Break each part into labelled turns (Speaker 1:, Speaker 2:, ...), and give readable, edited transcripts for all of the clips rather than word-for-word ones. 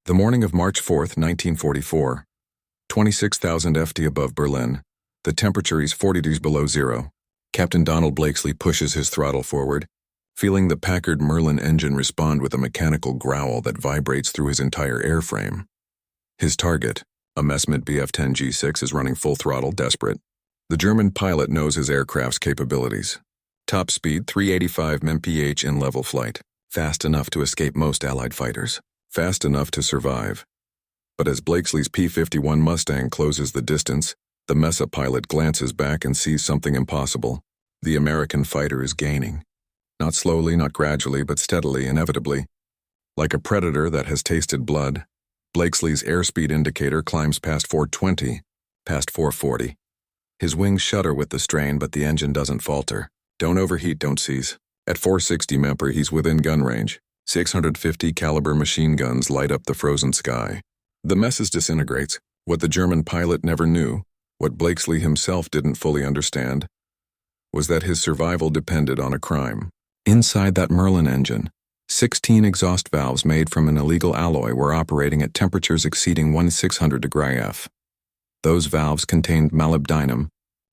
Speaker 1: The morning of March 4th, 1944, 26,000 ft above Berlin, the temperature is 40 degrees below zero. Captain Donald Blakesley pushes his throttle forward, feeling the Packard Merlin engine respond with a mechanical growl that vibrates through his entire airframe. His target, a Messmint Bf-10 G6, is running full throttle, desperate. The German pilot knows his aircraft's capabilities. Top speed 385 mph in level flight, fast enough to escape most Allied fighters, fast enough to survive. But as Blakesley's P-51 Mustang closes the distance, the Mesa pilot glances back and sees something impossible. The American fighter is gaining. Not slowly, not gradually, but steadily, inevitably. Like a predator that has tasted blood, Blakesley's airspeed indicator climbs past 420, past 440. His wings shudder with the strain, but the engine doesn't falter. Don't overheat, don't seize. At 460 mph, he's within gun range. 650 caliber machine guns light up the frozen sky. The Messes disintegrates. What the German pilot never knew, what Blakesley himself didn't fully understand, was that his survival depended on a crime. Inside that Merlin engine, 16 exhaust valves made from an illegal alloy were operating at temperatures exceeding 1600 degrees F. Those valves contained molybdenum,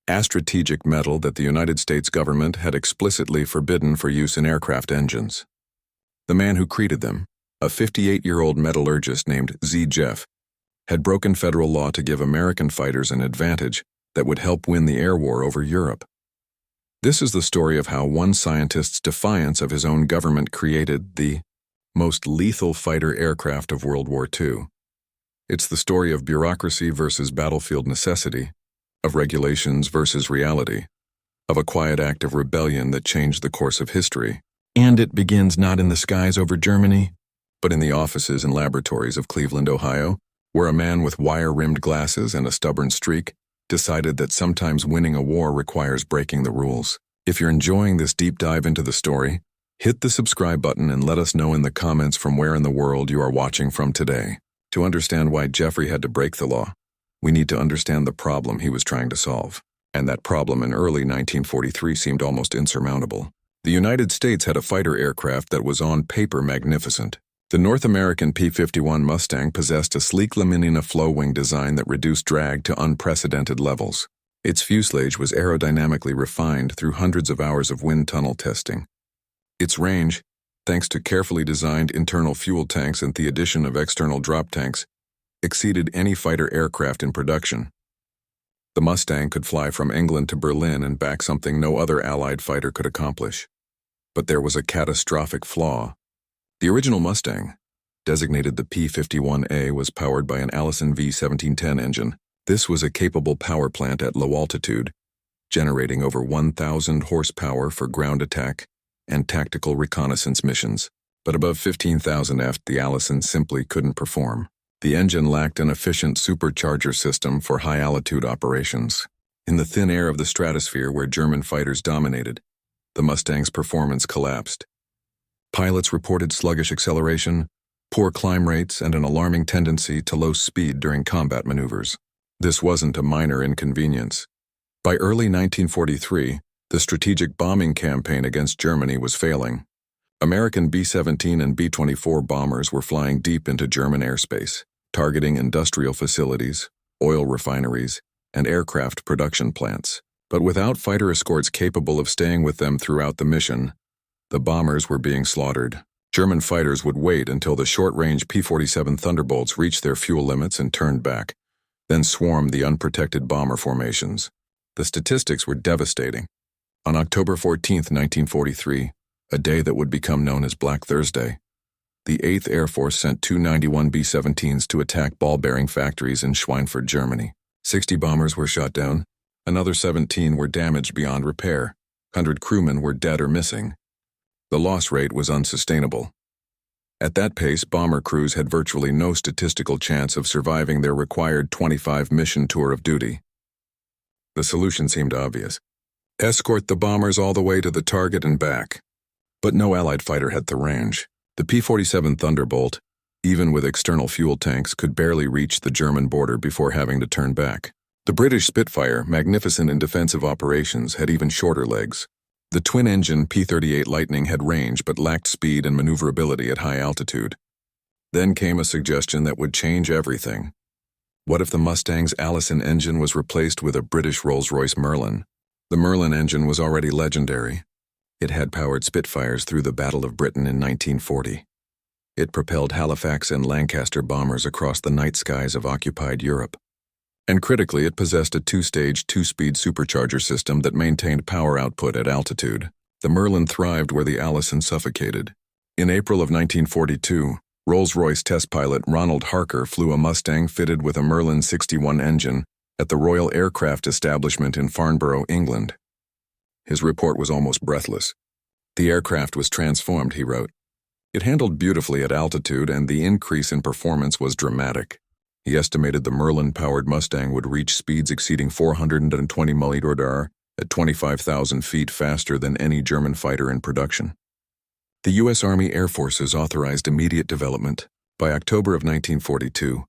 Speaker 1: a strategic metal that the United States government had explicitly forbidden for use in aircraft engines. The man who created them, a 58-year-old metallurgist named Z. Jeff, had broken federal law to give American fighters an advantage that would help win the air war over Europe. This is the story of how one scientist's defiance of his own government created the most lethal fighter aircraft of World War II. It's the story of bureaucracy versus battlefield necessity, of regulations versus reality, of a quiet act of rebellion that changed the course of history. And it begins not in the skies over Germany, but in the offices and laboratories of Cleveland, Ohio, where a man with wire-rimmed glasses and a stubborn streak decided that sometimes winning a war requires breaking the rules. If you're enjoying this deep dive into the story, hit the subscribe button and let us know in the comments from where in the world you are watching from today. To understand why Jeffrey had to break the law, we need to understand the problem he was trying to solve. And that problem in early 1943 seemed almost insurmountable. The United States had a fighter aircraft that was on paper magnificent. The North American P-51 Mustang possessed a sleek Laminina flow-wing design that reduced drag to unprecedented levels. Its fuselage was aerodynamically refined through hundreds of hours of wind tunnel testing. Its range, thanks to carefully designed internal fuel tanks and the addition of external drop tanks, exceeded any fighter aircraft in production. The Mustang could fly from England to Berlin and back, something no other Allied fighter could accomplish. But there was a catastrophic flaw. The original Mustang, designated the P-51A, was powered by an Allison V1710 engine. This was a capable power plant at low altitude, generating over 1,000 horsepower for ground attack and tactical reconnaissance missions. But above 15,000 ft, the Allison simply couldn't perform. The engine lacked an efficient supercharger system for high-altitude operations. In the thin air of the stratosphere where German fighters dominated, the Mustang's performance collapsed. Pilots reported sluggish acceleration, poor climb rates, and an alarming tendency to low speed during combat maneuvers. This wasn't a minor inconvenience. By early 1943, the strategic bombing campaign against Germany was failing. American B-17 and B-24 bombers were flying deep into German airspace, targeting industrial facilities, oil refineries, and aircraft production plants. But without fighter escorts capable of staying with them throughout the mission, the bombers were being slaughtered. German fighters would wait until the short-range P-47 Thunderbolts reached their fuel limits and turned back, then swarmed the unprotected bomber formations. The statistics were devastating. On October 14, 1943, a day that would become known as Black Thursday, the 8th Air Force sent 291 B-17s to attack ball-bearing factories in Schweinfurt, Germany. 60 bombers were shot down. Another 17 were damaged beyond repair. 100 crewmen were dead or missing. The loss rate was unsustainable. At that pace, bomber crews had virtually no statistical chance of surviving their required 25-mission tour of duty. The solution seemed obvious. Escort the bombers all the way to the target and back. But no Allied fighter had the range. The P-47 Thunderbolt, even with external fuel tanks, could barely reach the German border before having to turn back. The British Spitfire, magnificent in defensive operations, had even shorter legs. The twin-engine P-38 Lightning had range but lacked speed and maneuverability at high altitude. Then came a suggestion that would change everything. What if the Mustang's Allison engine was replaced with a British Rolls-Royce Merlin? The Merlin engine was already legendary. It had powered Spitfires through the Battle of Britain in 1940. It propelled Halifax and Lancaster bombers across the night skies of occupied Europe. And critically, it possessed a two-stage, two-speed supercharger system that maintained power output at altitude. The Merlin thrived where the Allison suffocated. In April of 1942, Rolls-Royce test pilot Ronald Harker flew a Mustang fitted with a Merlin 61 engine at the Royal Aircraft Establishment in Farnborough, England. His report was almost breathless. The aircraft was transformed, he wrote. It handled beautifully at altitude, and the increase in performance was dramatic. He estimated the Merlin-powered Mustang would reach speeds exceeding 420 mph at 25,000 feet faster than any German fighter in production. The U.S. Army Air Forces authorized immediate development. By October of 1942,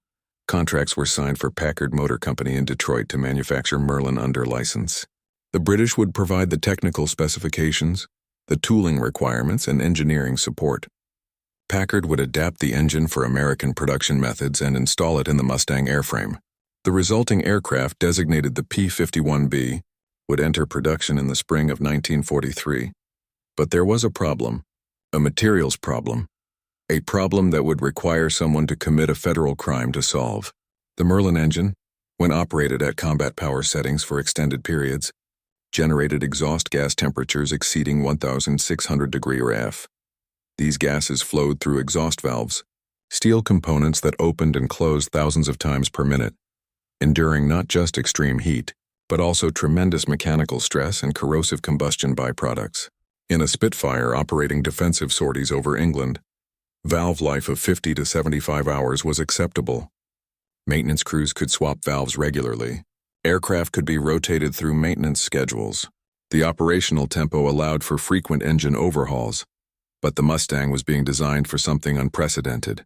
Speaker 1: contracts were signed for Packard Motor Company in Detroit to manufacture Merlin under license. The British would provide the technical specifications, the tooling requirements, and engineering support. Packard would adapt the engine for American production methods and install it in the Mustang airframe. The resulting aircraft, designated the P-51B, would enter production in the spring of 1943. But there was a problem, a materials problem, a problem that would require someone to commit a federal crime to solve. The Merlin engine, when operated at combat power settings for extended periods, generated exhaust gas temperatures exceeding 1,600 degrees F. These gases flowed through exhaust valves, steel components that opened and closed thousands of times per minute, enduring not just extreme heat, but also tremendous mechanical stress and corrosive combustion byproducts. In a Spitfire operating defensive sorties over England, valve life of 50 to 75 hours was acceptable. Maintenance crews could swap valves regularly. Aircraft could be rotated through maintenance schedules. The operational tempo allowed for frequent engine overhauls. But the Mustang was being designed for something unprecedented.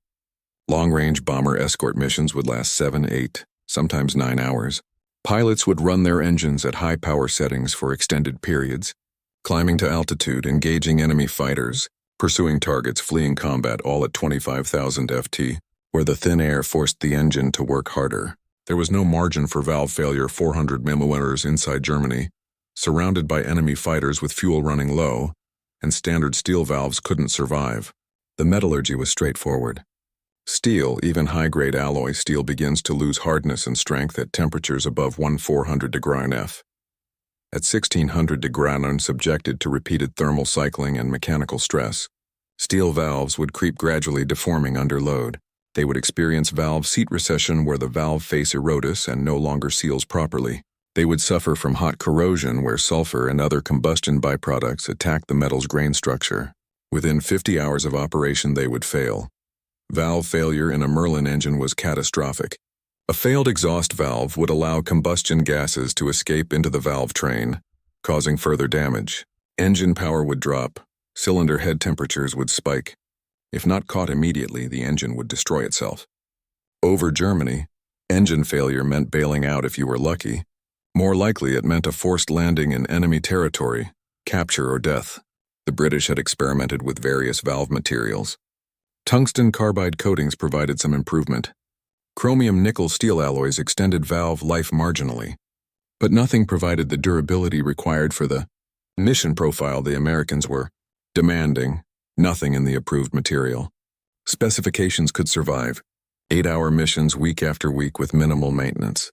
Speaker 1: Long-range bomber escort missions would last 7, 8, sometimes 9 hours. Pilots would run their engines at high power settings for extended periods, climbing to altitude, engaging enemy fighters, pursuing targets, fleeing combat, all at 25,000 FT, where the thin air forced the engine to work harder. There was no margin for valve failure 400 mm inside Germany, surrounded by enemy fighters with fuel running low, and standard steel valves couldn't survive. The metallurgy was straightforward. Steel, even high-grade alloy steel, begins to lose hardness and strength at temperatures above 1400 degrees F. At 1600 degrees and subjected to repeated thermal cycling and mechanical stress, steel valves would creep gradually deforming under load. They would experience valve seat recession where the valve face erodes and no longer seals properly. They would suffer from hot corrosion where sulfur and other combustion byproducts attack the metal's grain structure. Within 50 hours of operation, they would fail. Valve failure in a Merlin engine was catastrophic. A failed exhaust valve would allow combustion gases to escape into the valve train, causing further damage. Engine power would drop. Cylinder head temperatures would spike. If not caught immediately, the engine would destroy itself. Over Germany, engine failure meant bailing out if you were lucky. More likely, it meant a forced landing in enemy territory, capture or death. The British had experimented with various valve materials. Tungsten carbide coatings provided some improvement. Chromium nickel steel alloys extended valve life marginally. But nothing provided the durability required for the mission profile the Americans were demanding. Nothing in the approved material. Specifications could survive. 8-hour missions week after week with minimal maintenance.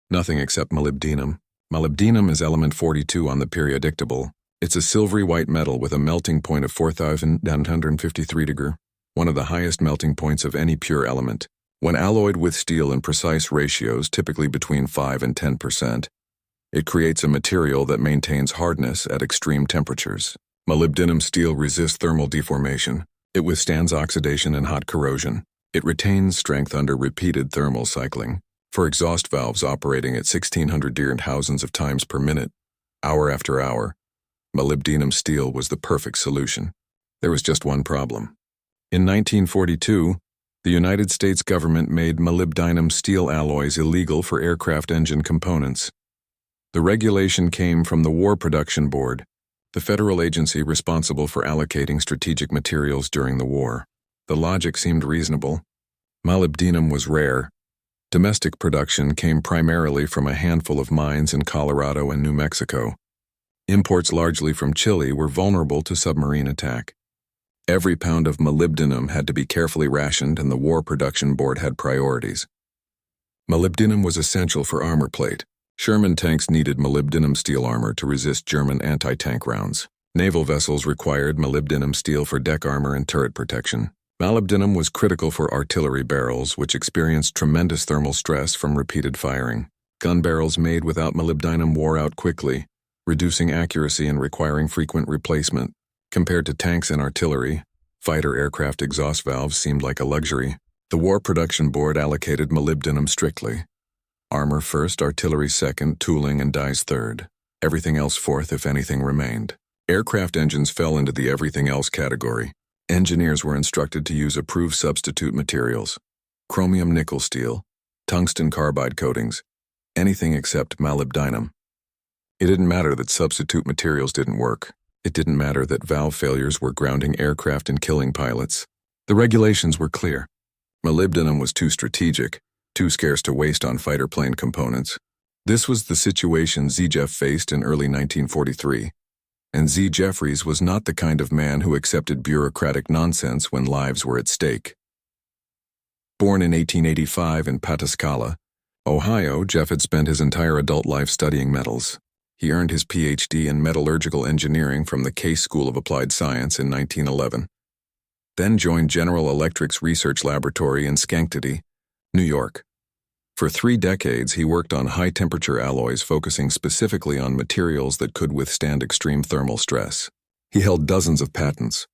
Speaker 1: Nothing except molybdenum. Molybdenum is element 42 on the periodic table. It's a silvery white metal with a melting point of 4,953 degrees, one of the highest melting points of any pure element. When alloyed with steel in precise ratios, typically between 5 and 10%, it creates a material that maintains hardness at extreme temperatures. Molybdenum steel resists thermal deformation. It withstands oxidation and hot corrosion. It retains strength under repeated thermal cycling. For exhaust valves operating at 1600 thousands of times per minute, hour after hour, molybdenum steel was the perfect solution. There was just one problem. In 1942, the United States government made molybdenum steel alloys illegal for aircraft engine components. The regulation came from the War Production Board, the federal agency responsible for allocating strategic materials during the war. The logic seemed reasonable. Molybdenum was rare. Domestic production came primarily from a handful of mines in Colorado and New Mexico. Imports largely from Chile were vulnerable to submarine attack. Every pound of molybdenum had to be carefully rationed, and the War Production Board had priorities. Molybdenum was essential for armor plate. Sherman tanks needed molybdenum steel armor to resist German anti-tank rounds. Naval vessels required molybdenum steel for deck armor and turret protection. Molybdenum was critical for artillery barrels, which experienced tremendous thermal stress from repeated firing. Gun barrels made without molybdenum wore out quickly, reducing accuracy and requiring frequent replacement. Compared to tanks and artillery, fighter aircraft exhaust valves seemed like a luxury. The War Production Board allocated molybdenum strictly. Armor first, artillery second, tooling and dies third. Everything else fourth if anything remained. Aircraft engines fell into the everything else category. Engineers were instructed to use approved substitute materials: chromium nickel steel, tungsten carbide coatings, anything except molybdenum. It didn't matter that substitute materials didn't work. It didn't matter that valve failures were grounding aircraft and killing pilots. The regulations were clear. Molybdenum was too strategic, too scarce to waste on fighter plane components. This was the situation Z. Jeff faced in early 1943. And Z. Jeffries was not the kind of man who accepted bureaucratic nonsense when lives were at stake. Born in 1885 in Pataskala, Ohio, Jeff had spent his entire adult life studying metals. He earned his Ph.D. in metallurgical engineering from the Case School of Applied Science in 1911. Then joined General Electric's research laboratory in Schenectady, New York. For 3 decades, he worked on high-temperature alloys, focusing specifically on materials that could withstand extreme thermal stress. He held dozens of patents.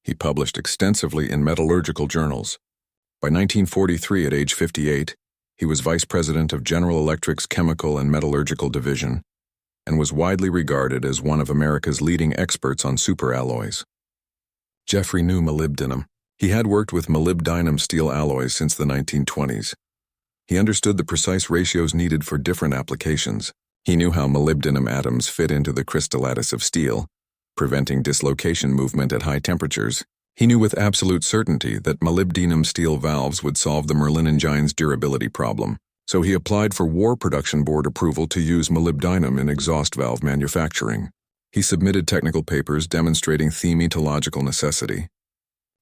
Speaker 1: He published extensively in metallurgical journals. By 1943, at age 58, he was vice president of General Electric's Chemical and Metallurgical Division and was widely regarded as one of America's leading experts on superalloys. Jeffrey knew molybdenum. He had worked with molybdenum steel alloys since the 1920s. He understood the precise ratios needed for different applications. He knew how molybdenum atoms fit into the crystallattice of steel, preventing dislocation movement at high temperatures. He knew with absolute certainty that molybdenum steel valves would solve the Merlin engine's durability problem, so he applied for War Production Board approval to use molybdenum in exhaust valve manufacturing. He submitted technical papers demonstrating themetological necessity.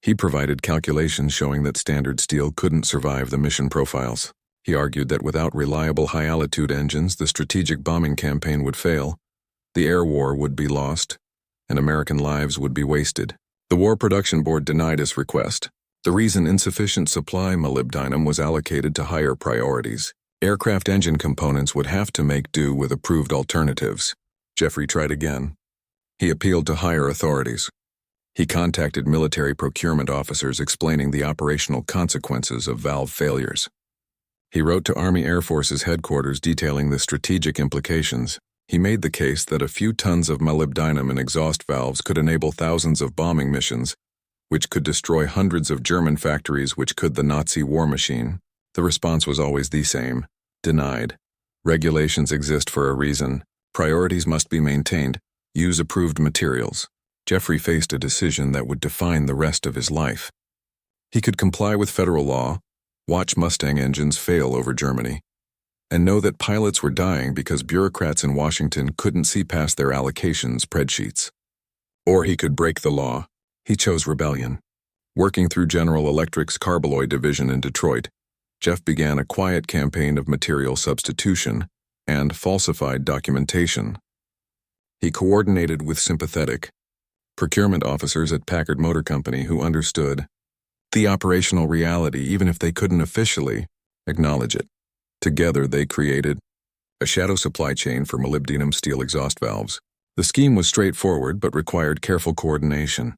Speaker 1: He provided calculations showing that standard steel couldn't survive the mission profiles. He argued that without reliable high-altitude engines, the strategic bombing campaign would fail, the air war would be lost, and American lives would be wasted. The War Production Board denied his request. The reason insufficient supply molybdenum was allocated to higher priorities. Aircraft engine components would have to make do with approved alternatives. Jeffrey tried again. He appealed to higher authorities. He contacted military procurement officers explaining the operational consequences of valve failures. He wrote to Army Air Force's headquarters detailing the strategic implications. He made the case that a few tons of molybdenum in exhaust valves could enable thousands of bombing missions, which could destroy hundreds of German factories, which could the Nazi war machine. The response was always the same: denied. Regulations exist for a reason. Priorities must be maintained. Use approved materials. Jeffrey faced a decision that would define the rest of his life. He could comply with federal law, watch Mustang engines fail over Germany, and know that pilots were dying because bureaucrats in Washington couldn't see past their allocation spreadsheets. Or he could break the law. He chose rebellion. Working through General Electric's Carbaloy division in Detroit, Jeff began a quiet campaign of material substitution and falsified documentation. He coordinated with sympathetic procurement officers at Packard Motor Company who understood the operational reality even if they couldn't officially acknowledge it. Together they created a shadow supply chain for molybdenum steel exhaust valves. The scheme was straightforward but required careful coordination.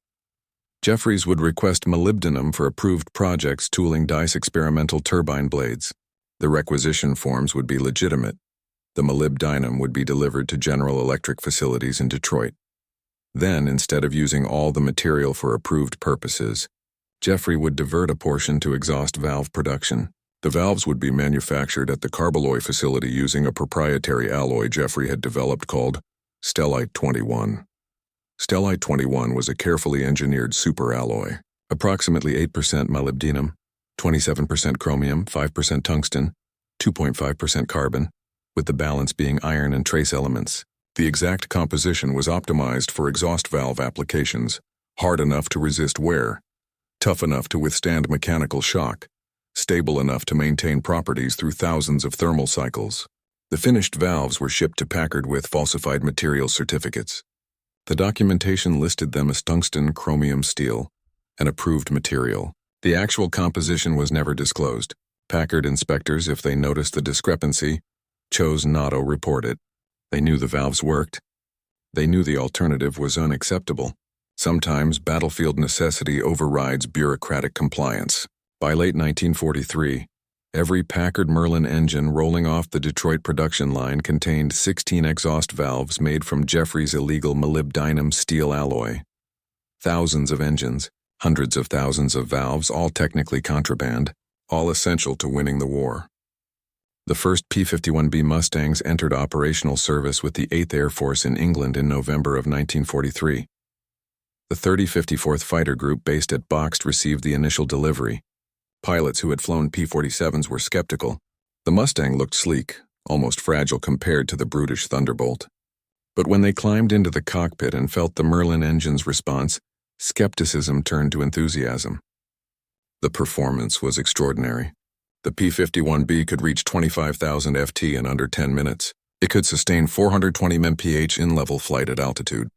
Speaker 1: Jeffries would request molybdenum for approved projects tooling DICE experimental turbine blades. The requisition forms would be legitimate. The molybdenum would be delivered to General Electric facilities in Detroit. Then, instead of using all the material for approved purposes, Jeffrey would divert a portion to exhaust valve production. The valves would be manufactured at the Carbaloy facility using a proprietary alloy Jeffrey had developed called Stellite 21. Stellite 21 was a carefully engineered superalloy. approximately 8% molybdenum, 27% chromium, 5% tungsten, 2.5% carbon, with the balance being iron and trace elements. The exact composition was optimized for exhaust valve applications, hard enough to resist wear, tough enough to withstand mechanical shock, stable enough to maintain properties through thousands of thermal cycles. The finished valves were shipped to Packard with falsified materials certificates. The documentation listed them as tungsten chromium steel, an approved material. The actual composition was never disclosed. Packard inspectors, if they noticed the discrepancy, chose not to report it. They knew the valves worked. They knew the alternative was unacceptable. Sometimes battlefield necessity overrides bureaucratic compliance. By late 1943, every Packard Merlin engine rolling off the Detroit production line contained 16 exhaust valves made from Jeffrey's illegal molybdenum steel alloy. Thousands of engines, hundreds of thousands of valves, all technically contraband, all essential to winning the war. The first P-51B Mustangs entered operational service with the 8th Air Force in England in November of 1943. The 3054th Fighter Group based at Boxt received the initial delivery. Pilots who had flown P-47s were skeptical. The Mustang looked sleek, almost fragile compared to the brutish Thunderbolt. But when they climbed into the cockpit and felt the Merlin engine's response, skepticism turned to enthusiasm. The performance was extraordinary. The P-51B could reach 25,000 FT in under 10 minutes. It could sustain 420 mph in-level flight at altitude.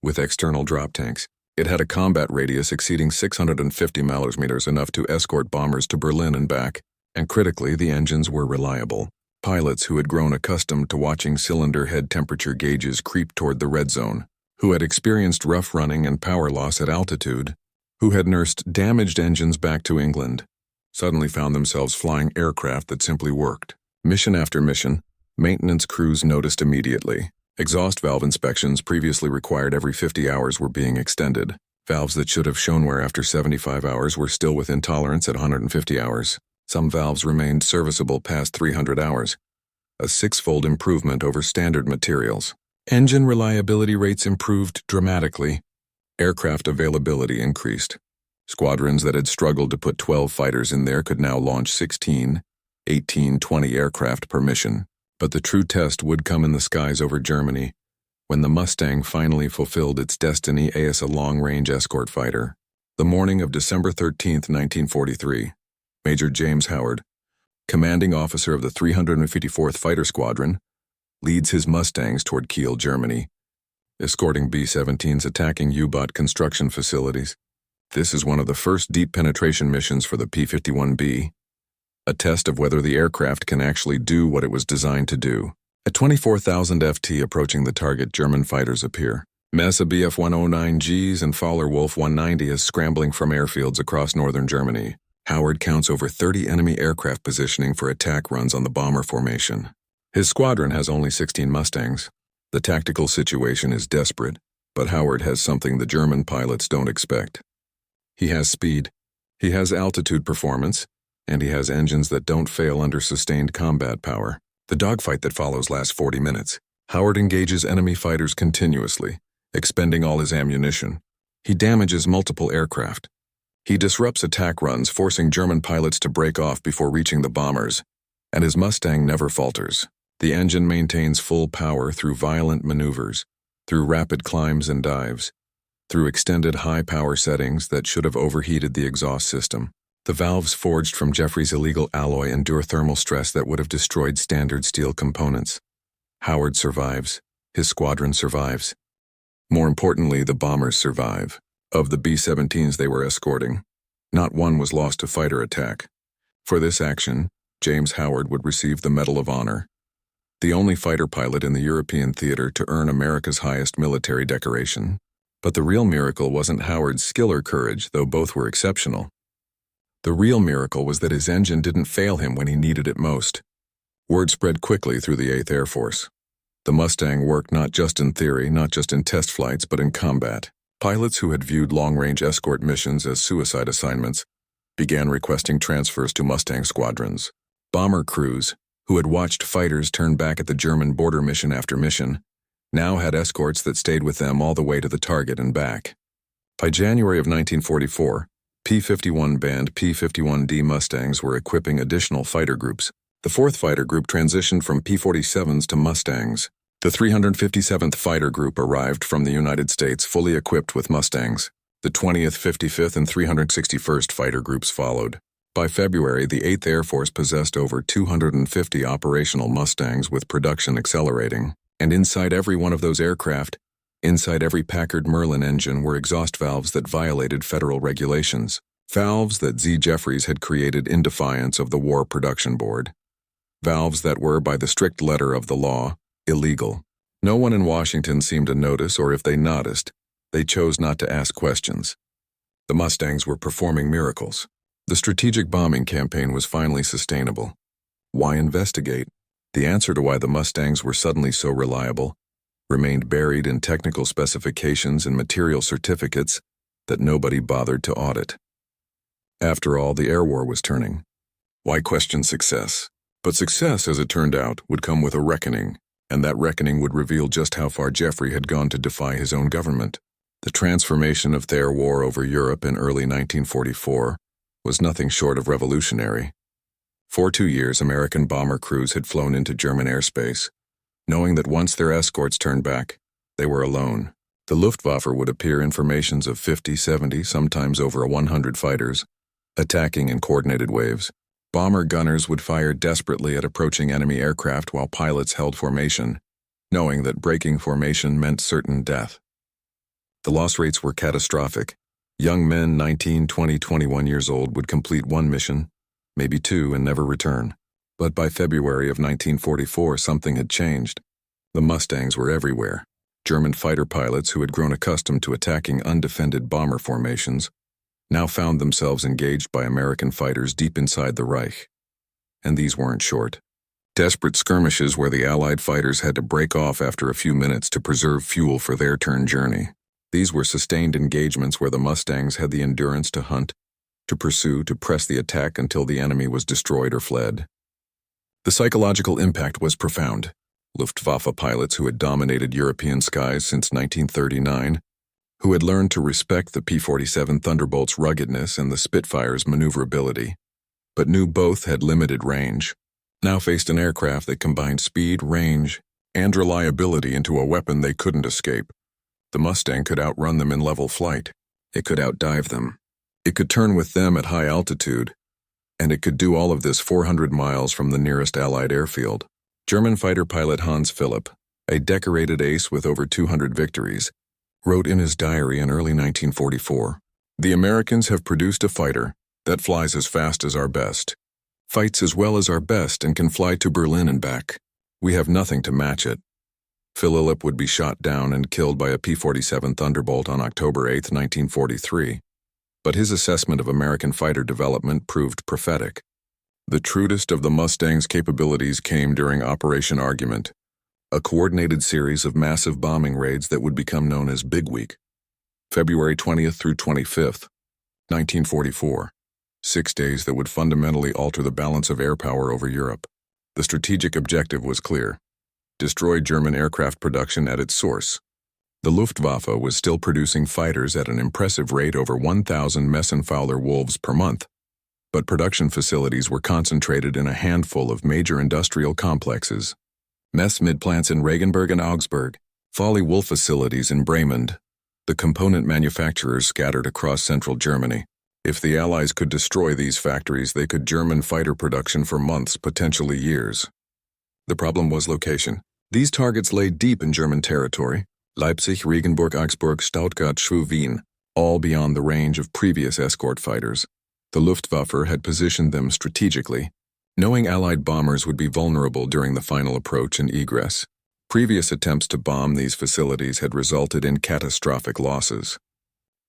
Speaker 1: With external drop tanks, it had a combat radius exceeding 650 millimeters, enough to escort bombers to Berlin and back, and critically, the engines were reliable. Pilots who had grown accustomed to watching cylinder head temperature gauges creep toward the red zone, who had experienced rough running and power loss at altitude, who had nursed damaged engines back to England, suddenly found themselves flying aircraft that simply worked. Mission after mission, maintenance crews noticed immediately. Exhaust valve inspections previously required every 50 hours were being extended. Valves that should have shown wear after 75 hours were still within tolerance at 150 hours. Some valves remained serviceable past 300 hours, a six-fold improvement over standard materials. Engine reliability rates improved dramatically. Aircraft availability increased. Squadrons that had struggled to put 12 fighters in there could now launch 16, 18, 20 aircraft per mission. But the true test would come in the skies over Germany, when the Mustang finally fulfilled its destiny as a long-range escort fighter. The morning of December 13, 1943, Major James Howard, commanding officer of the 354th Fighter Squadron, leads his Mustangs toward Kiel, Germany, escorting B-17s attacking U-boat construction facilities. This is one of the first deep penetration missions for the P-51B, a test of whether the aircraft can actually do what it was designed to do. At 24,000 FT approaching the target, German fighters appear. Messe Bf-109Gs and Fowler Wolf 190 is scrambling from airfields across northern Germany. Howard counts over 30 enemy aircraft positioning for attack runs on the bomber formation. His squadron has only 16 Mustangs. The tactical situation is desperate, but Howard has something the German pilots don't expect. He has speed, he has altitude performance, and he has engines that don't fail under sustained combat power. The dogfight that follows lasts 40 minutes. Howard engages enemy fighters continuously, expending all his ammunition. He damages multiple aircraft. He disrupts attack runs, forcing German pilots to break off before reaching the bombers, and his Mustang never falters. The engine maintains full power through violent maneuvers, through rapid climbs and dives, through extended high-power settings that should have overheated the exhaust system. The valves forged from Jeffrey's illegal alloy endure thermal stress that would have destroyed standard steel components. Howard survives. His squadron survives. More importantly, the bombers survive. Of the B-17s they were escorting, not one was lost to fighter attack. For this action, James Howard would receive the Medal of Honor, the only fighter pilot in the European theater to earn America's highest military decoration. But the real miracle wasn't Howard's skill or courage, though both were exceptional. The real miracle was that his engine didn't fail him when he needed it most. Word spread quickly through the 8th Air Force. The Mustang worked not just in theory, not just in test flights, but in combat. Pilots who had viewed long-range escort missions as suicide assignments began requesting transfers to Mustang squadrons. Bomber crews, who had watched fighters turn back at the German border mission after mission, now had escorts that stayed with them all the way to the target and back. By January of 1944, P-51 band P-51D Mustangs were equipping additional fighter groups. The 4th Fighter Group transitioned from P-47s to Mustangs. The 357th Fighter Group arrived from the United States fully equipped with Mustangs. The 20th, 55th, and 361st Fighter Groups followed. By February, the 8th Air Force possessed over 250 operational Mustangs with production accelerating. And inside every one of those aircraft, inside every Packard Merlin engine were exhaust valves that violated federal regulations. Valves that Z. Jeffries had created in defiance of the War Production Board. Valves that were, by the strict letter of the law, illegal. No one in Washington seemed to notice, or if they noticed, they chose not to ask questions. The Mustangs were performing miracles. The strategic bombing campaign was finally sustainable. Why investigate? The answer to why the Mustangs were suddenly so reliable remained buried in technical specifications and material certificates that nobody bothered to audit. After all, the air war was turning. Why question success? But success, as it turned out, would come with a reckoning, and that reckoning would reveal just how far Jeffrey had gone to defy his own government. The transformation of their war over Europe in early 1944 was nothing short of revolutionary. For 2 years, American bomber crews had flown into German airspace, knowing that once their escorts turned back, they were alone. The Luftwaffe would appear in formations of 50, 70, sometimes over 100 fighters, attacking in coordinated waves. Bomber gunners would fire desperately at approaching enemy aircraft while pilots held formation, knowing that breaking formation meant certain death. The loss rates were catastrophic. Young men 19, 20, 21 years old would complete one mission, maybe two, and never return. But by February of 1944, something had changed. The Mustangs were everywhere. German fighter pilots who had grown accustomed to attacking undefended bomber formations now found themselves engaged by American fighters deep inside the Reich. And these weren't short. Desperate skirmishes where the Allied fighters had to break off after a few minutes to preserve fuel for their turn journey. These were sustained engagements where the Mustangs had the endurance to hunt, to pursue, to press the attack until the enemy was destroyed or fled. The psychological impact was profound. Luftwaffe pilots who had dominated European skies since 1939, who had learned to respect the P-47 Thunderbolt's ruggedness and the Spitfire's maneuverability, but knew both had limited range, now faced an aircraft that combined speed, range, and reliability into a weapon they couldn't escape. The Mustang could outrun them in level flight. It could outdive them. It could turn with them at high altitude, and it could do all of this 400 miles from the nearest Allied airfield. German fighter pilot Hans Philipp, a decorated ace with over 200 victories, wrote in his diary in early 1944, "The Americans have produced a fighter that flies as fast as our best, fights as well as our best, and can fly to Berlin and back. We have nothing to match it." Philipp would be shot down and killed by a P-47 Thunderbolt on October 8, 1943. But his assessment of American fighter development proved prophetic. The truest of the Mustang's capabilities came during Operation Argument, a coordinated series of massive bombing raids that would become known as Big Week. February 20th through 25th, 1944. 6 days that would fundamentally alter the balance of air power over Europe. The strategic objective was clear: destroy German aircraft production at its source. The Luftwaffe was still producing fighters at an impressive rate over 1,000 Messenfowler Wolves per month, but production facilities were concentrated in a handful of major industrial complexes. Mess mid-plants in Regensburg and Augsburg, Folly Wolf facilities in Bremen, the component manufacturers scattered across central Germany. If the Allies could destroy these factories, they could German fighter production for months, potentially years. The problem was location. These targets lay deep in German territory: Leipzig, Regensburg, Augsburg, Stuttgart, Schwerin, Wien, all beyond the range of previous escort fighters. The Luftwaffe had positioned them strategically, knowing Allied bombers would be vulnerable during the final approach and egress. Previous attempts to bomb these facilities had resulted in catastrophic losses.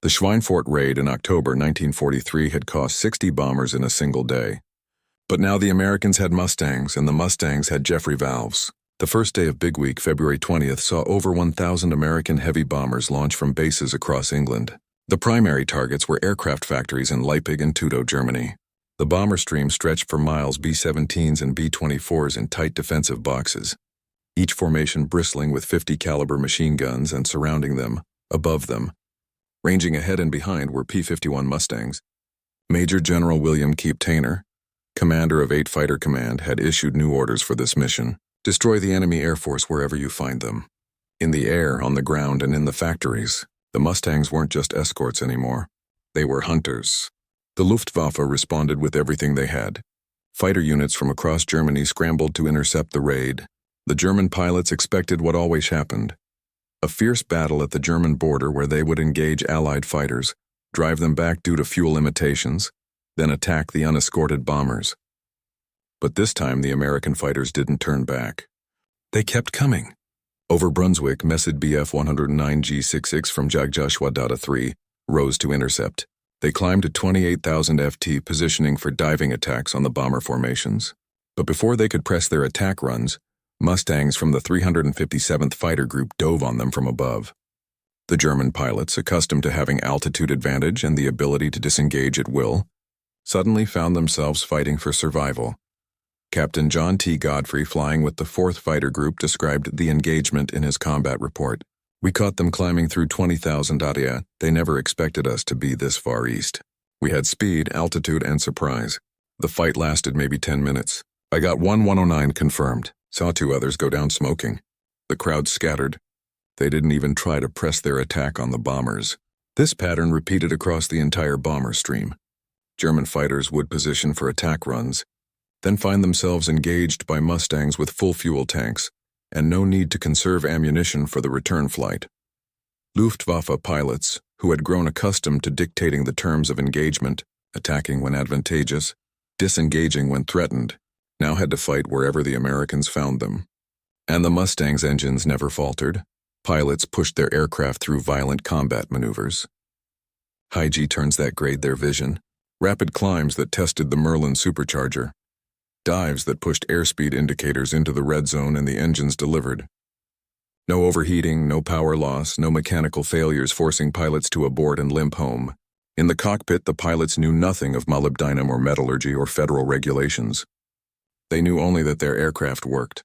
Speaker 1: The Schweinfurt raid in October 1943 had cost 60 bombers in a single day. But now the Americans had Mustangs, and the Mustangs had Jeffrey valves. The first day of Big Week, February 20th, saw over 1,000 American heavy bombers launch from bases across England. The primary targets were aircraft factories in Leipzig and Tudo, Germany. The bomber stream stretched for miles, B-17s and B-24s in tight defensive boxes, each formation bristling with 50-caliber machine guns, and surrounding them, above them, ranging ahead and behind, were P-51 Mustangs. Major General William Keep Taylor, commander of 8 Fighter Command, had issued new orders for this mission. Destroy the enemy air force wherever you find them. In the air, on the ground, and in the factories, the Mustangs weren't just escorts anymore. They were hunters. The Luftwaffe responded with everything they had. Fighter units from across Germany scrambled to intercept the raid. The German pilots expected what always happened: a fierce battle at the German border where they would engage Allied fighters, drive them back due to fuel limitations, then attack the unescorted bombers. But this time the American fighters didn't turn back. They kept coming. Over Brunswick, Message BF 109 G66 from WWII rose to intercept. They climbed to 28,000 FT, positioning for diving attacks on the bomber formations. But before they could press their attack runs, Mustangs from the 357th Fighter Group dove on them from above. The German pilots, accustomed to having altitude advantage and the ability to disengage at will, suddenly found themselves fighting for survival. Captain John T. Godfrey, flying with the 4th Fighter Group, described the engagement in his combat report. "We caught them climbing through 20,000 ADIA. They never expected us to be this far east. We had speed, altitude, and surprise. The fight lasted maybe 10 minutes. I got 109 confirmed. Saw 2 others go down smoking. The crowd scattered. They didn't even try to press their attack on the bombers." This pattern repeated across the entire bomber stream. German fighters would position for attack runs, then find themselves engaged by Mustangs with full fuel tanks, and no need to conserve ammunition for the return flight. Luftwaffe pilots, who had grown accustomed to dictating the terms of engagement, attacking when advantageous, disengaging when threatened, now had to fight wherever the Americans found them. And the Mustangs' engines never faltered. Pilots pushed their aircraft through violent combat maneuvers. High G turns that grade their vision. Rapid climbs that tested the Merlin supercharger. Dives that pushed airspeed indicators into the red zone, and the engines delivered. No overheating, no power loss, no mechanical failures forcing pilots to abort and limp home. In the cockpit, the pilots knew nothing of molybdenum or metallurgy or federal regulations. They knew only that their aircraft worked.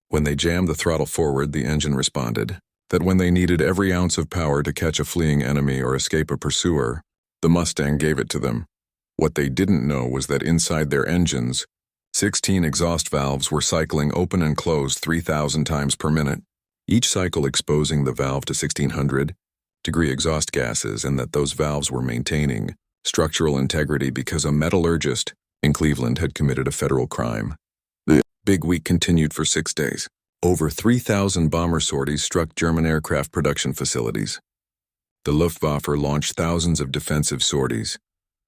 Speaker 1: When they jammed the throttle forward, the engine responded. That when they needed every ounce of power to catch a fleeing enemy or escape a pursuer, the Mustang gave it to them. What they didn't know was that inside their engines, 16 exhaust valves were cycling open and closed 3,000 times per minute, each cycle exposing the valve to 1,600-degree exhaust gases, and that those valves were maintaining structural integrity because a metallurgist in Cleveland had committed a federal crime. The big week continued for 6 days. Over 3,000 bomber sorties struck German aircraft production facilities. The Luftwaffe launched thousands of defensive sorties,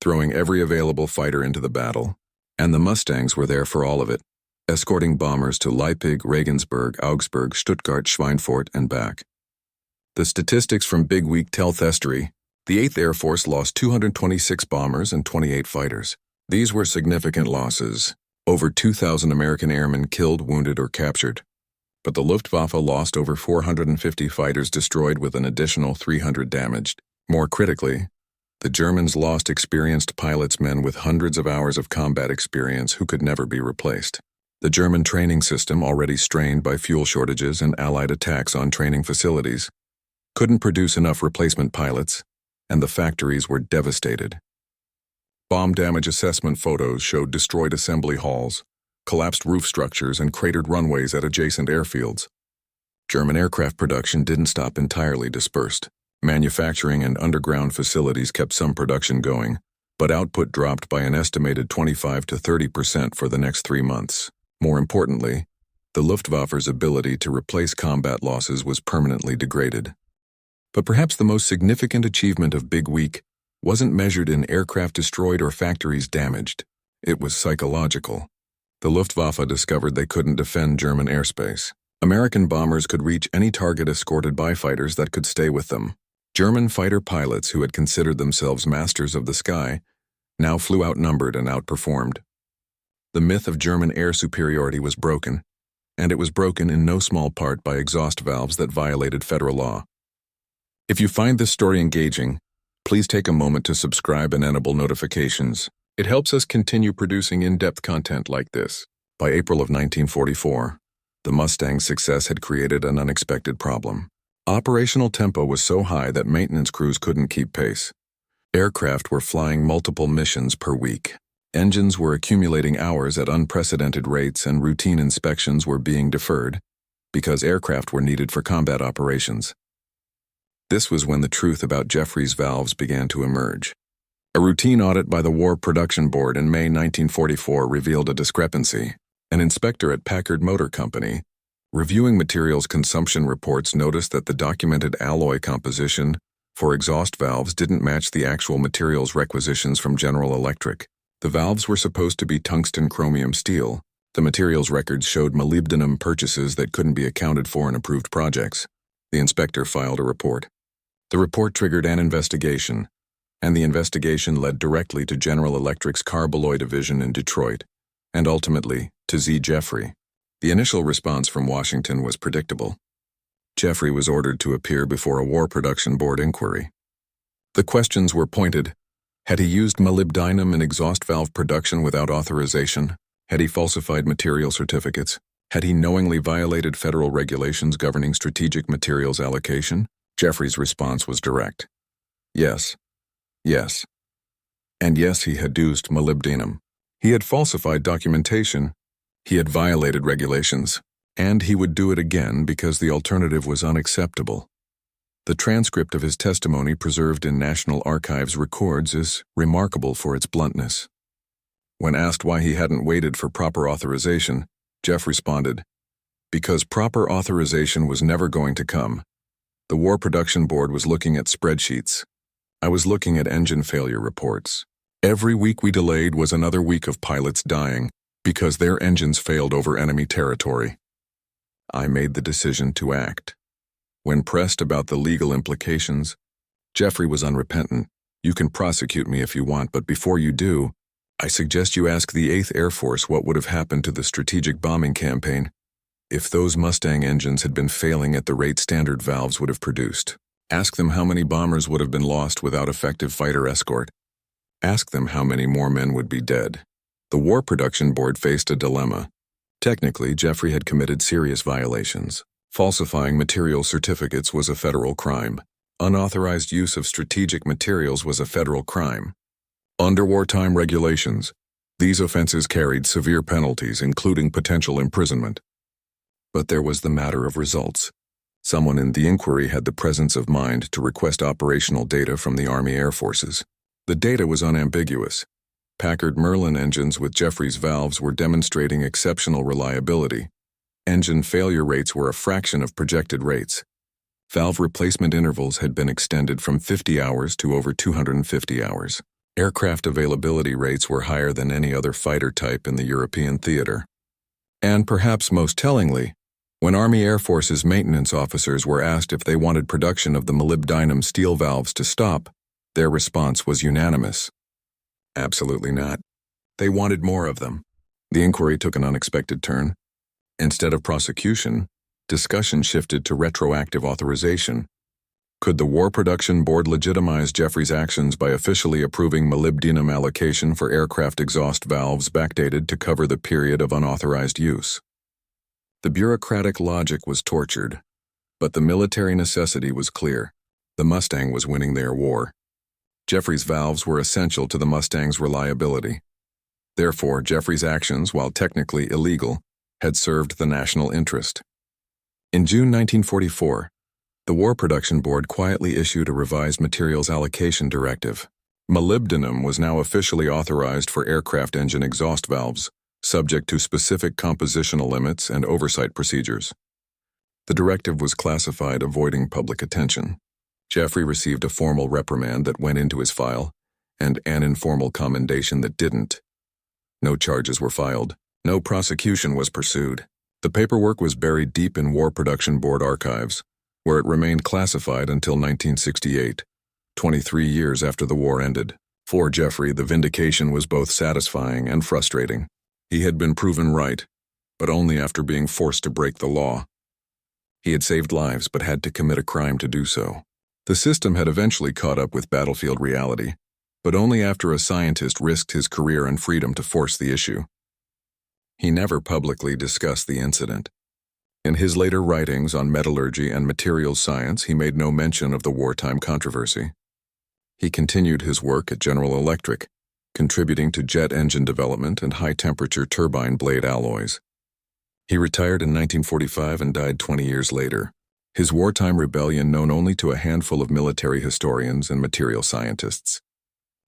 Speaker 1: throwing every available fighter into the battle. And the Mustangs were there for all of it, escorting bombers to Leipzig, Regensburg, Augsburg, Stuttgart, Schweinfurt, and back. The statistics from Big Week tell history. The 8th Air Force lost 226 bombers and 28 fighters. These were significant losses. Over 2,000 American airmen killed, wounded, or captured. But the Luftwaffe lost over 450 fighters destroyed, with an additional 300 damaged. More critically, the Germans lost experienced pilots, men with hundreds of hours of combat experience who could never be replaced. The German training system, already strained by fuel shortages and Allied attacks on training facilities, couldn't produce enough replacement pilots, and the factories were devastated. Bomb damage assessment photos showed destroyed assembly halls, collapsed roof structures, and cratered runways at adjacent airfields. German aircraft production didn't stop entirely dispersed. Manufacturing and underground facilities kept some production going, but output dropped by an estimated 25 to 30% for the next 3 months. More importantly, the Luftwaffe's ability to replace combat losses was permanently degraded. But perhaps the most significant achievement of Big Week wasn't measured in aircraft destroyed or factories damaged. It was psychological. The Luftwaffe discovered they couldn't defend German airspace. American bombers could reach any target escorted by fighters that could stay with them. German fighter pilots, who had considered themselves masters of the sky, now flew outnumbered and outperformed. The myth of German air superiority was broken, and it was broken in no small part by exhaust valves that violated federal law. If you find this story engaging, please take a moment to subscribe and enable notifications. It helps us continue producing in-depth content like this. By April of 1944, the Mustang's success had created an unexpected problem. Operational tempo was so high that maintenance crews couldn't keep pace. Aircraft were flying multiple missions per week. Engines were accumulating hours at unprecedented rates, and routine inspections were being deferred because aircraft were needed for combat operations. This was when the truth about Jeffrey's valves began to emerge. A routine audit by the War Production Board in May 1944 revealed a discrepancy. An inspector at Packard Motor Company, reviewing materials consumption reports, noticed that the documented alloy composition for exhaust valves didn't match the actual materials requisitions from General Electric. The valves were supposed to be tungsten chromium steel. The materials records showed molybdenum purchases that couldn't be accounted for in approved projects. The inspector filed a report. The report triggered an investigation, and the investigation led directly to General Electric's Carbaloy division in Detroit, and ultimately to Z. Jeffrey. The initial response from Washington was predictable. Jeffrey was ordered to appear before a War Production Board inquiry. The questions were pointed. Had he used molybdenum in exhaust valve production without authorization? Had he falsified material certificates? Had he knowingly violated federal regulations governing strategic materials allocation? Jeffrey's response was direct. Yes. Yes. And yes, he had used molybdenum. He had falsified documentation. He had violated regulations. And he would do it again because the alternative was unacceptable. The transcript of his testimony preserved in National Archives records is remarkable for its bluntness. When asked why he hadn't waited for proper authorization, Jeff responded, "Because proper authorization was never going to come. The War Production Board was looking at spreadsheets. I was looking at engine failure reports. Every week we delayed was another week of pilots dying because their engines failed over enemy territory. I made the decision to act." When pressed about the legal implications, Jeffrey was unrepentant. "You can prosecute me if you want, but before you do, I suggest you ask the 8th Air Force what would have happened to the strategic bombing campaign if those Mustang engines had been failing at the rate standard valves would have produced. Ask them how many bombers would have been lost without effective fighter escort. Ask them how many more men would be dead." The War Production Board faced a dilemma. Technically, Jeffrey had committed serious violations. Falsifying material certificates was a federal crime. Unauthorized use of strategic materials was a federal crime. Under wartime regulations, these offenses carried severe penalties, including potential imprisonment. But there was the matter of results. Someone in the inquiry had the presence of mind to request operational data from the Army Air Forces. The data was unambiguous. Packard Merlin engines with Jeffrey's valves were demonstrating exceptional reliability. Engine failure rates were a fraction of projected rates. Valve replacement intervals had been extended from 50 hours to over 250 hours. Aircraft availability rates were higher than any other fighter type in the European theater. And perhaps most tellingly, when Army Air Forces maintenance officers were asked if they wanted production of the molybdenum steel valves to stop, their response was unanimous. Absolutely not. They wanted more of them. The inquiry took an unexpected turn. Instead of prosecution, discussion shifted to retroactive authorization. Could the War Production Board legitimize Jeffrey's actions by officially approving molybdenum allocation for aircraft exhaust valves backdated to cover the period of unauthorized use? The bureaucratic logic was tortured, but the military necessity was clear. The Mustang was winning their war. Jeffrey's valves were essential to the Mustang's reliability. Therefore, Jeffrey's actions, while technically illegal, had served the national interest. In June 1944, the War Production Board quietly issued a revised materials allocation directive. Molybdenum was now officially authorized for aircraft engine exhaust valves, subject to specific compositional limits and oversight procedures. The directive was classified avoiding public attention. Jeffrey received a formal reprimand that went into his file, and an informal commendation that didn't. No charges were filed. No prosecution was pursued. The paperwork was buried deep in War Production Board archives, where it remained classified until 1968, 23 years after the war ended. For Jeffrey, the vindication was both satisfying and frustrating. He had been proven right, but only after being forced to break the law. He had saved lives but had to commit a crime to do so. The system had eventually caught up with battlefield reality, but only after a scientist risked his career and freedom to force the issue. He never publicly discussed the incident. In his later writings on metallurgy and materials science, he made no mention of the wartime controversy. He continued his work at General Electric, contributing to jet engine development and high-temperature turbine blade alloys. He retired in 1945 and died 20 years later. His wartime rebellion known only to a handful of military historians and material scientists.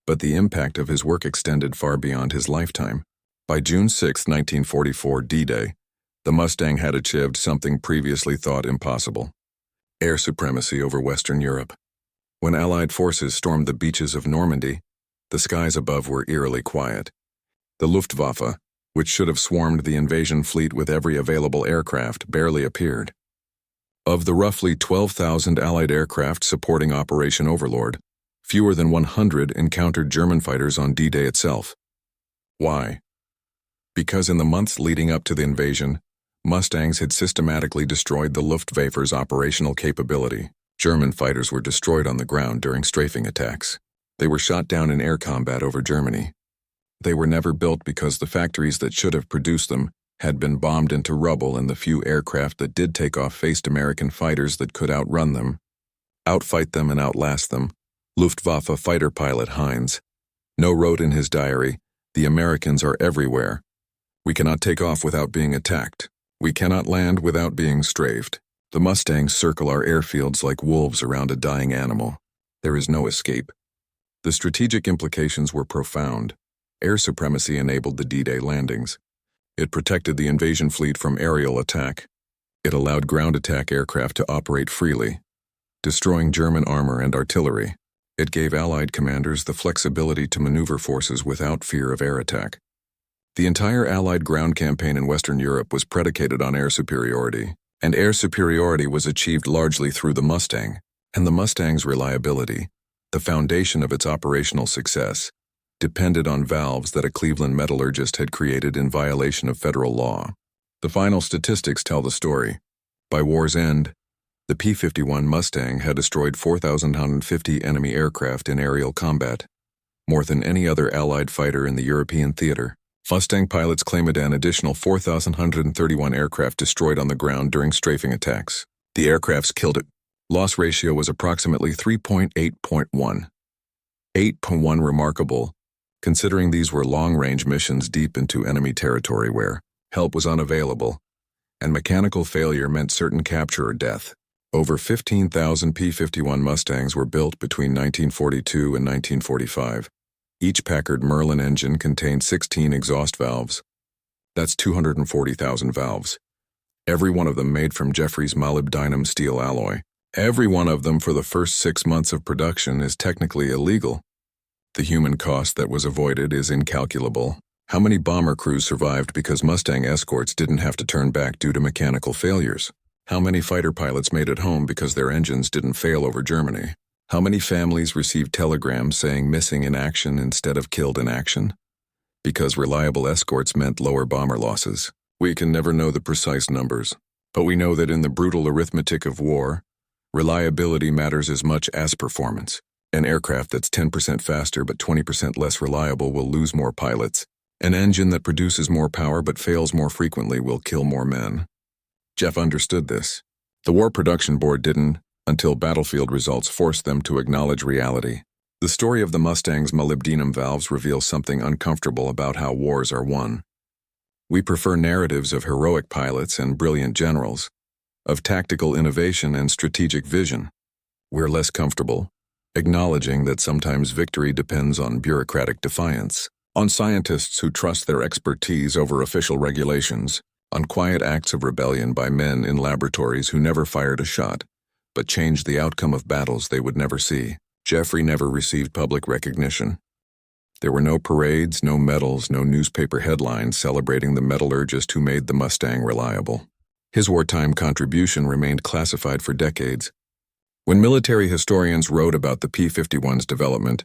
Speaker 1: But the impact of his work extended far beyond his lifetime. By June 6, 1944, D-Day, the Mustang had achieved something previously thought impossible: air supremacy over Western Europe. When Allied forces stormed the beaches of Normandy, the skies above were eerily quiet. The Luftwaffe, which should have swarmed the invasion fleet with every available aircraft, barely appeared. Of the roughly 12,000 Allied aircraft supporting Operation Overlord, fewer than 100 encountered German fighters on D-Day itself. Why? Because in the months leading up to the invasion, Mustangs had systematically destroyed the Luftwaffe's operational capability. German fighters were destroyed on the ground during strafing attacks. They were shot down in air combat over Germany. They were never built because the factories that should have produced them had been bombed into rubble, and the few aircraft that did take off faced American fighters that could outrun them, outfight them, and outlast them. Luftwaffe fighter pilot Heinz No wrote in his diary, "The Americans are everywhere. We cannot take off without being attacked. We cannot land without being strafed. The Mustangs circle our airfields like wolves around a dying animal. There is no escape." The strategic implications were profound. Air supremacy enabled the D-Day landings. It protected the invasion fleet from aerial attack. It allowed ground attack aircraft to operate freely, destroying German armor and artillery. It gave Allied commanders the flexibility to maneuver forces without fear of air attack. The entire Allied ground campaign in Western Europe was predicated on air superiority, and air superiority was achieved largely through the Mustang. And the Mustang's reliability, the foundation of its operational success, depended on valves that a Cleveland metallurgist had created in violation of federal law. The final statistics tell the story. By war's end, the P-51 Mustang had destroyed 4,150 enemy aircraft in aerial combat, more than any other Allied fighter in the European theater. Mustang pilots claimed an additional 4,131 aircraft destroyed on the ground during strafing attacks. The aircrafts killed it. Loss ratio was approximately 3.8.1. 8.1 remarkable, considering these were long-range missions deep into enemy territory where help was unavailable, and mechanical failure meant certain capture or death. Over 15,000 P-51 Mustangs were built between 1942 and 1945. Each Packard Merlin engine contained 16 exhaust valves. That's 240,000 valves. Every one of them made from Jeffrey's molybdenum steel alloy. Every one of them for the first 6 months of production is technically illegal. The human cost that was avoided is incalculable. How many bomber crews survived because Mustang escorts didn't have to turn back due to mechanical failures? How many fighter pilots made it home because their engines didn't fail over Germany? How many families received telegrams saying missing in action instead of killed in action? Because reliable escorts meant lower bomber losses. We can never know the precise numbers, but we know that in the brutal arithmetic of war, reliability matters as much as performance. An aircraft that's 10% faster but 20% less reliable will lose more pilots. An engine that produces more power but fails more frequently will kill more men. Jeff understood this. The War Production Board didn't, until battlefield results forced them to acknowledge reality. The story of the Mustang's molybdenum valves reveals something uncomfortable about how wars are won. We prefer narratives of heroic pilots and brilliant generals, of tactical innovation and strategic vision. We're less comfortable acknowledging that sometimes victory depends on bureaucratic defiance, on scientists who trust their expertise over official regulations, on quiet acts of rebellion by men in laboratories who never fired a shot, but changed the outcome of battles they would never see. Jeffrey never received public recognition. There were no parades, no medals, no newspaper headlines celebrating the metallurgist who made the Mustang reliable. His wartime contribution remained classified for decades. When military historians wrote about the P-51's development,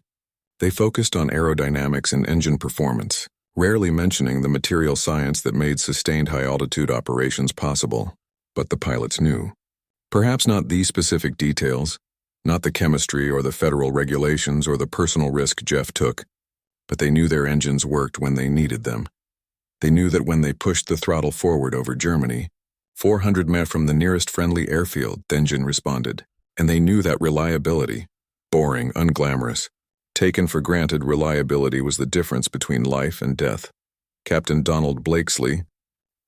Speaker 1: they focused on aerodynamics and engine performance, rarely mentioning the material science that made sustained high-altitude operations possible. But the pilots knew. Perhaps not these specific details, not the chemistry or the federal regulations or the personal risk Jeff took, but they knew their engines worked when they needed them. They knew that when they pushed the throttle forward over Germany, 400 meters from the nearest friendly airfield, the engine responded. And they knew that reliability, boring, unglamorous, Taken for granted, reliability was the difference between life and death. Captain Donald Blakesley,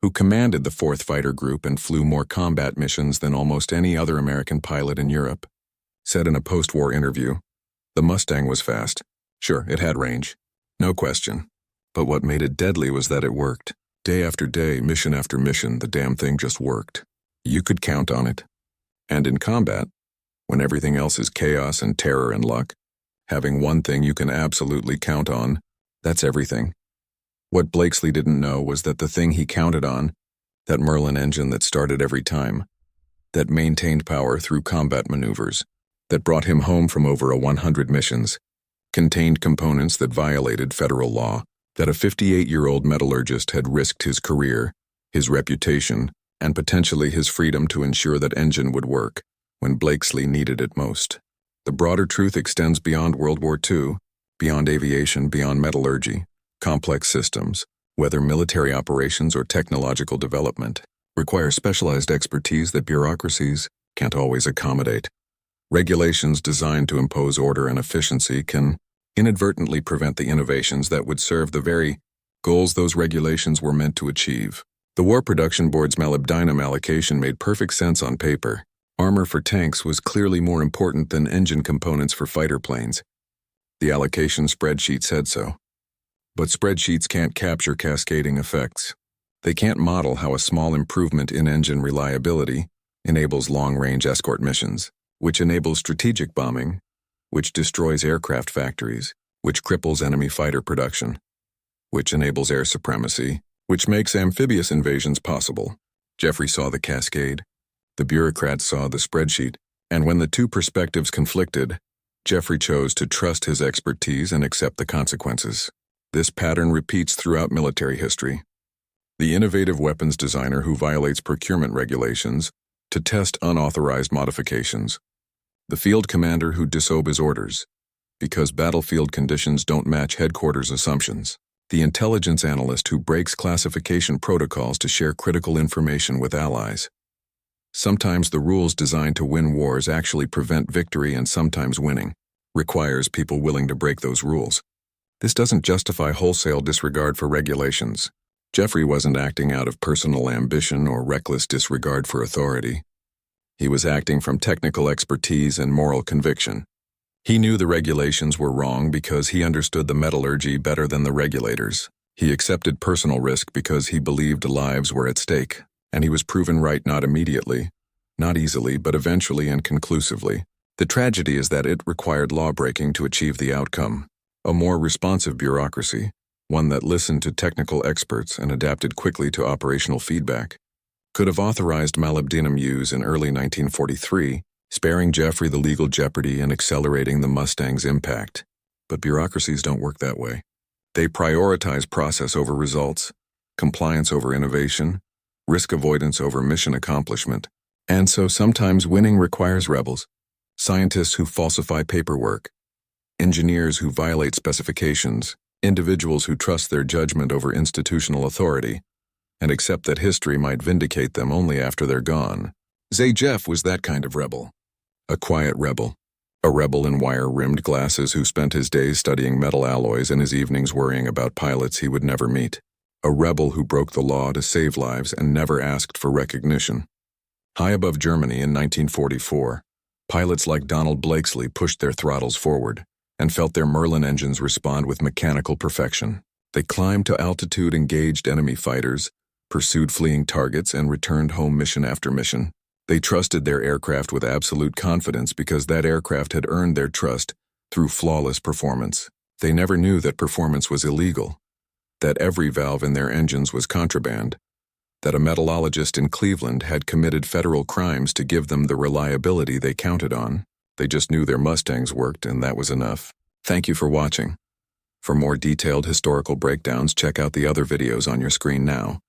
Speaker 1: who commanded the 4th Fighter Group and flew more combat missions than almost any other American pilot in Europe, said in a post-war interview, "The Mustang was fast. Sure, it had range. No question. But what made it deadly was that it worked. Day after day, mission after mission, the damn thing just worked. You could count on it. And in combat, when everything else is chaos and terror and luck, having one thing you can absolutely count on, that's everything." What Blakesley didn't know was that the thing he counted on, that Merlin engine that started every time, that maintained power through combat maneuvers, that brought him home from over 100 missions, contained components that violated federal law, that a 58-year-old metallurgist had risked his career, his reputation, and potentially his freedom to ensure that engine would work when Blakesley needed it most. The broader truth extends beyond World War II, beyond aviation, beyond metallurgy. Complex systems, whether military operations or technological development, require specialized expertise that bureaucracies can't always accommodate. Regulations designed to impose order and efficiency can inadvertently prevent the innovations that would serve the very goals those regulations were meant to achieve. The War Production Board's molybdenum allocation made perfect sense on paper. Armor for tanks was clearly more important than engine components for fighter planes. The allocation spreadsheet said so. But spreadsheets can't capture cascading effects. They can't model how a small improvement in engine reliability enables long-range escort missions, which enables strategic bombing, which destroys aircraft factories, which cripples enemy fighter production, which enables air supremacy, which makes amphibious invasions possible. Jeffrey saw the cascade. The bureaucrats saw the spreadsheet. And when the two perspectives conflicted, Jeffrey chose to trust his expertise and accept the consequences. This pattern repeats throughout military history. The innovative weapons designer who violates procurement regulations to test unauthorized modifications. The field commander who disobeys orders because battlefield conditions don't match headquarters assumptions. The intelligence analyst who breaks classification protocols to share critical information with allies. Sometimes the rules designed to win wars actually prevent victory, and sometimes winning requires people willing to break those rules. This doesn't justify wholesale disregard for regulations. Jeffrey wasn't acting out of personal ambition or reckless disregard for authority. He was acting from technical expertise and moral conviction. He knew the regulations were wrong because he understood the metallurgy better than the regulators. He accepted personal risk because he believed lives were at stake, and he was proven right not immediately, not easily, but eventually and conclusively. The tragedy is that it required law-breaking to achieve the outcome. A more responsive bureaucracy, one that listened to technical experts and adapted quickly to operational feedback, could have authorized molybdenum use in early 1943, sparing Jeffrey the legal jeopardy and accelerating the Mustang's impact. But bureaucracies don't work that way. They prioritize process over results, compliance over innovation, risk avoidance over mission accomplishment. And so sometimes winning requires rebels, scientists who falsify paperwork, engineers who violate specifications, individuals who trust their judgment over institutional authority, and accept that history might vindicate them only after they're gone. Jeff was that kind of rebel. A quiet rebel. A rebel in wire-rimmed glasses who spent his days studying metal alloys and his evenings worrying about pilots he would never meet. A rebel who broke the law to save lives and never asked for recognition. High above Germany in 1944, pilots like Donald Blakesley pushed their throttles forward and felt their Merlin engines respond with mechanical perfection. They climbed to altitude, engaged enemy fighters, pursued fleeing targets, and returned home mission after mission. They trusted their aircraft with absolute confidence because that aircraft had earned their trust through flawless performance. They never knew that performance was illegal, that every valve in their engines was contraband, that a metallurgist in Cleveland had committed federal crimes to give them the reliability they counted on. They just knew their Mustangs worked, and that was enough. Thank you for watching. For more detailed historical breakdowns, check out the other videos on your screen now.